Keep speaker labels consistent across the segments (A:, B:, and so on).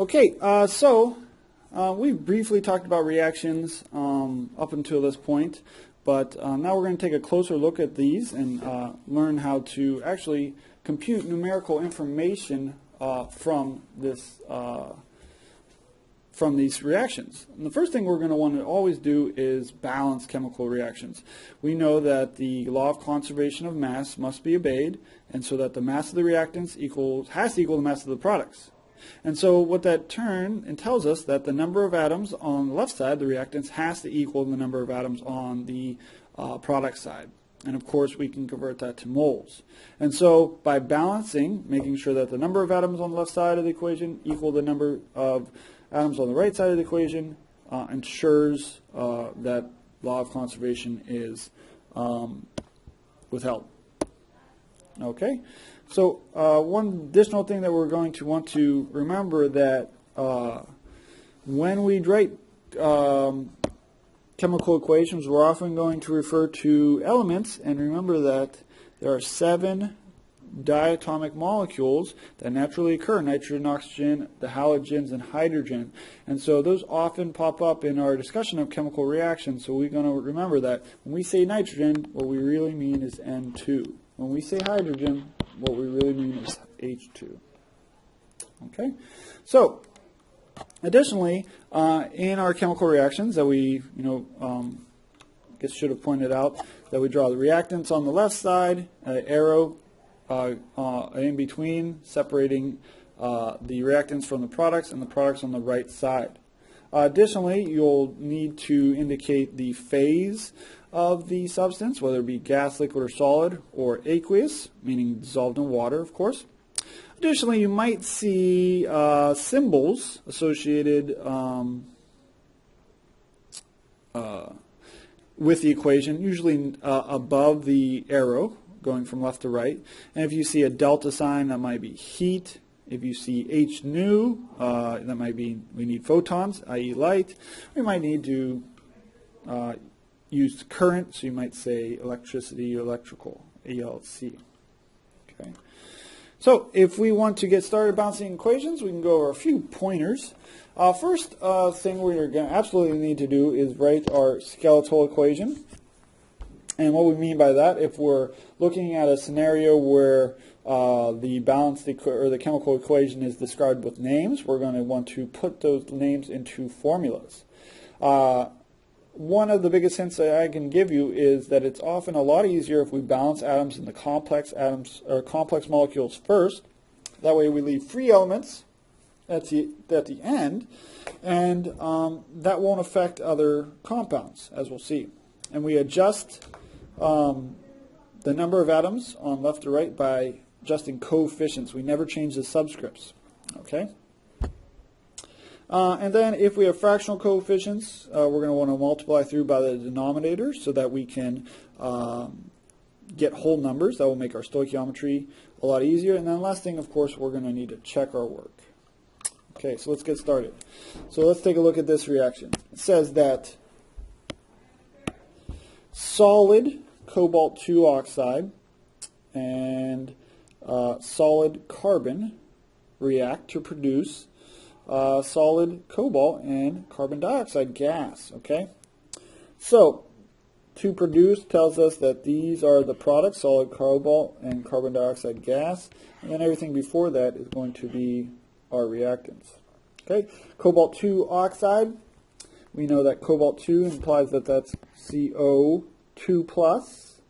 A: Okay, we briefly talked about reactions up until this point, but now we're going to take a closer look at these and learn how to actually compute numerical information from these reactions. And the first thing we're going to want to always do is balance chemical reactions. We know that the law of conservation of mass must be obeyed, and so that the mass of the reactants has to equal the mass of the products. And so what that tells us that the number of atoms on the left side, the reactants, has to equal the number of atoms on the product side. And of course we can convert that to moles. And so by balancing, making sure that the number of atoms on the left side of the equation equal the number of atoms on the right side of the equation, ensures that law of conservation is withheld. Okay, so one additional thing that we're going to want to remember that when we write chemical equations, we're often going to refer to elements, and remember that there are 7 diatomic molecules that naturally occur: nitrogen, oxygen, the halogens, and hydrogen. And so those often pop up in our discussion of chemical reactions, so we're going to remember that when we say nitrogen, what we really mean is N2. When we say hydrogen, what we really mean is H2. Okay? So, additionally, in our chemical reactions that we, should have pointed out that we draw the reactants on the left side, arrow in between, separating the reactants from the products, and the products on the right side. Additionally, you'll need to indicate the phase of the substance, whether it be gas, liquid, or solid, or aqueous, meaning dissolved in water, of course. Additionally, you might see symbols associated with the equation, usually above the arrow, going from left to right. And if you see a delta sign, that might be heat. If you see H nu, that might be we need photons, i.e. light. We might need to use current, so you might say electricity, electrical, ELC. Okay. So if we want to get started balancing equations, we can go over a few pointers. First thing we're going to absolutely need to do is write our skeletal equation. And what we mean by that, if we're looking at a scenario where the chemical equation is described with names, we're going to want to put those names into formulas. One of the biggest hints that I can give you is that it's often a lot easier if we balance atoms in the complex molecules first. That way we leave free elements at the end, and that won't affect other compounds, as we'll see. And we adjust the number of atoms on left to right by adjusting coefficients. We never change the subscripts. Okay. And then if we have fractional coefficients, we're going to want to multiply through by the denominator so that we can get whole numbers. That will make our stoichiometry a lot easier. And then last thing, of course, we're going to need to check our work. Okay, so let's get started. So let's take a look at this reaction. It says that solid cobalt-2 oxide and solid carbon react to produce solid cobalt and carbon dioxide gas. Okay, so to produce tells us that these are the products, solid cobalt and carbon dioxide gas, and then everything before that is going to be our reactants. Okay, cobalt-2 oxide, we know that cobalt-2 implies that that's CO2 plus,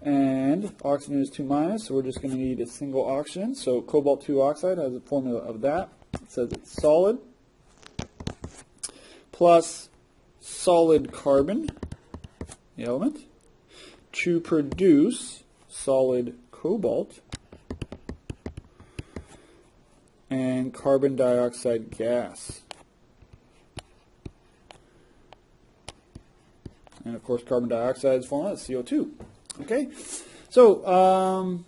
A: and oxygen is 2 minus, so we're just going to need a single oxygen. So cobalt-2 oxide has a formula of that. It says it's solid plus solid carbon, the element, to produce solid cobalt and carbon dioxide gas. And of course carbon dioxide's formula is CO2. Okay, so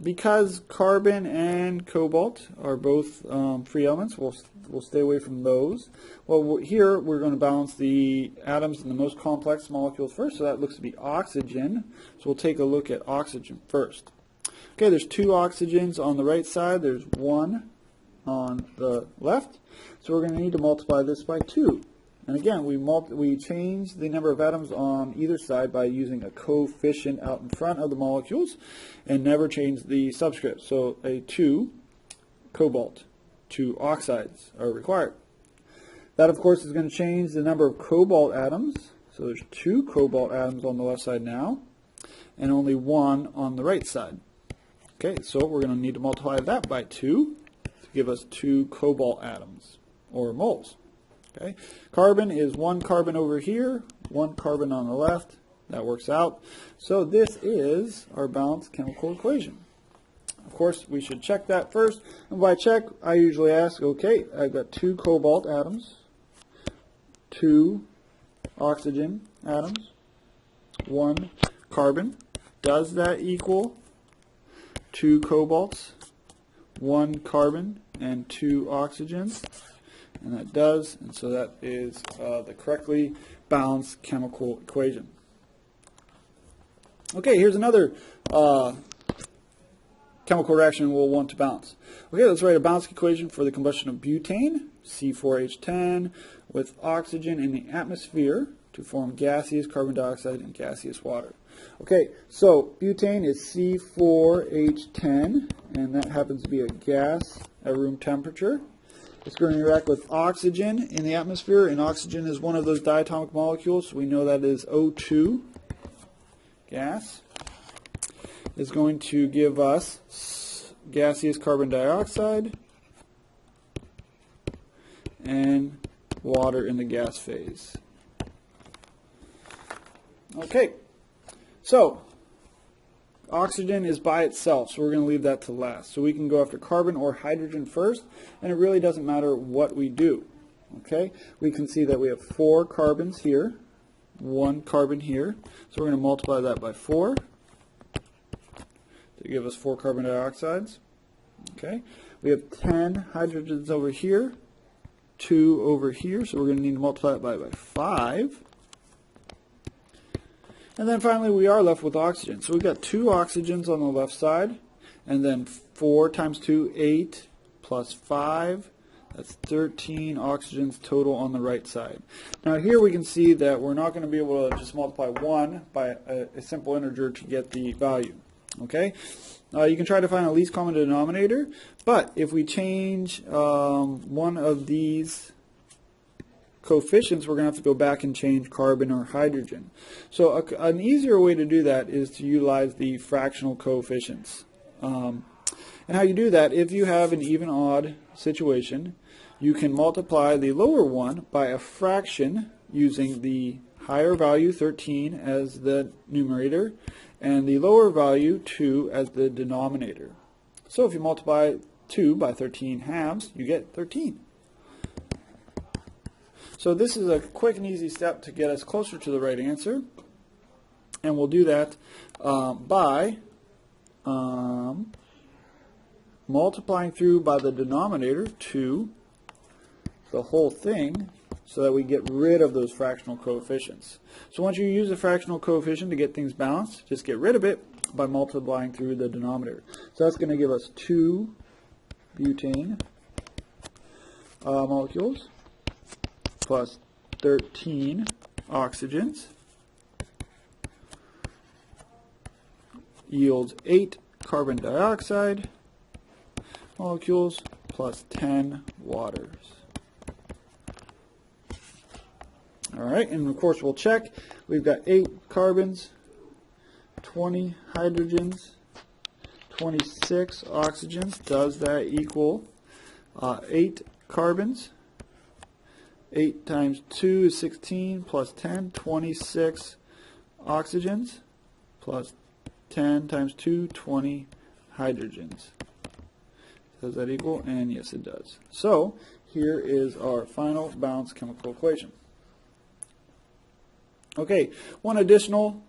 A: because carbon and cobalt are both free elements, we'll stay away from those. Well, here we're going to balance the atoms in the most complex molecules first, so that looks to be oxygen. So we'll take a look at oxygen first. Okay, there's 2 oxygens on the right side. There's 1 on the left. So we're going to need to multiply this by 2. And again, we change the number of atoms on either side by using a coefficient out in front of the molecules and never change the subscript. So a 2 cobalt, 2 oxides are required. That, of course, is going to change the number of cobalt atoms. So there's 2 cobalt atoms on the left side now, and only 1 on the right side. Okay, so we're going to need to multiply that by 2 to give us 2 cobalt atoms, or moles. Okay, carbon is 1 carbon over here, 1 carbon on the left. That works out. So this is our balanced chemical equation. Of course, we should check that first. And by check, I usually ask, okay, I've got 2 cobalt atoms, 2 oxygen atoms, 1 carbon. Does that equal 2 cobalts, 1 carbon, and 2 oxygens? And that does, and so that is the correctly balanced chemical equation. Okay, here's another chemical reaction we'll want to balance. Okay, let's write a balanced equation for the combustion of butane, C4H10, with oxygen in the atmosphere to form gaseous carbon dioxide and gaseous water. Okay, so butane is C4H10, and that happens to be a gas at room temperature. It's going to react with oxygen in the atmosphere, and oxygen is one of those diatomic molecules, so we know that is O2 gas. Is going to give us gaseous carbon dioxide and water in the gas phase. Okay, so oxygen is by itself, so we're going to leave that to last. So we can go after carbon or hydrogen first, and it really doesn't matter what we do. Okay, we can see that we have 4 carbons here, 1 carbon here, so we're going to multiply that by 4 to give us 4 carbon dioxides. Okay, we have 10 hydrogens over here, 2 over here, so we're going to need to multiply it by 5. And then finally we are left with oxygen. So we've got 2 oxygens on the left side, and then 4 times 2, 8, plus 5, that's 13 oxygens total on the right side. Now here we can see that we're not going to be able to just multiply 1 by a simple integer to get the value. Okay, you can try to find a least common denominator, but if we change one of these coefficients, we're going to have to go back and change carbon or hydrogen. So an easier way to do that is to utilize the fractional coefficients. And how you do that, if you have an even-odd situation, you can multiply the lower one by a fraction using the higher value 13 as the numerator and the lower value 2 as the denominator. So if you multiply 2 by 13 halves, you get 13. So this is a quick and easy step to get us closer to the right answer, and we'll do that by multiplying through by the denominator 2 the whole thing so that we get rid of those fractional coefficients. So once you use a fractional coefficient to get things balanced, just get rid of it by multiplying through the denominator. So that's going to give us 2 butane molecules plus 13 oxygens yields 8 carbon dioxide molecules plus 10 waters. Alright, and of course we'll check. We've got 8 carbons, 20 hydrogens, 26 oxygens. Does that equal 8 carbons? 8 times 2 is 16 plus 10, 26 oxygens plus 10 times 2, 20 hydrogens. Does that equal? And yes, it does. So here is our final balanced chemical equation. Okay, one additional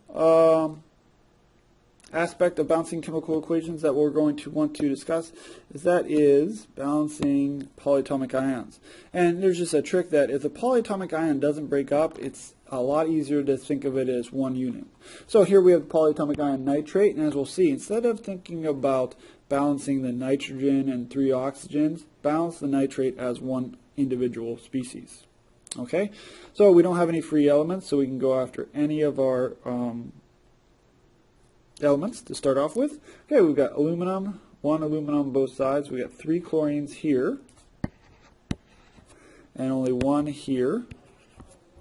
A: aspect of balancing chemical equations that we're going to want to discuss is balancing polyatomic ions. And there's just a trick that if the polyatomic ion doesn't break up, it's a lot easier to think of it as one unit. So here we have polyatomic ion nitrate, and as we'll see, instead of thinking about balancing the nitrogen and 3 oxygens, balance the nitrate as one individual species. Okay, so we don't have any free elements, so we can go after any of our elements to start off with. Okay, we've got aluminum, 1 aluminum on both sides. We got 3 chlorines here, and only 1 here,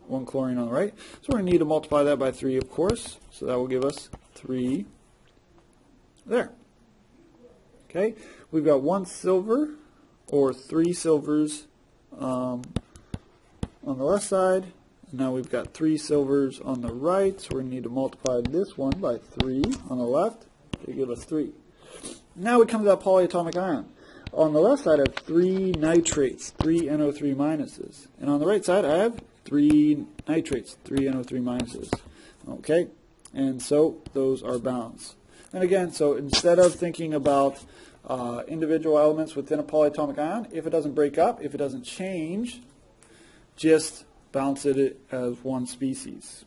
A: 1 chlorine on the right. So we're going to need to multiply that by 3, of course. So that will give us 3 there. Okay, we've got 1 silver, or 3 silvers on the left side. Now we've got 3 silvers on the right, so we're going to need to multiply this one by 3 on the left to give us 3. Now we come to that polyatomic ion. On the left side I have 3 nitrates, 3 NO3 minuses. And on the right side I have 3 nitrates, 3 NO3 minuses. Okay, and so those are balanced. And again, so instead of thinking about individual elements within a polyatomic ion, if it doesn't break up, if it doesn't change, just balance it as one species.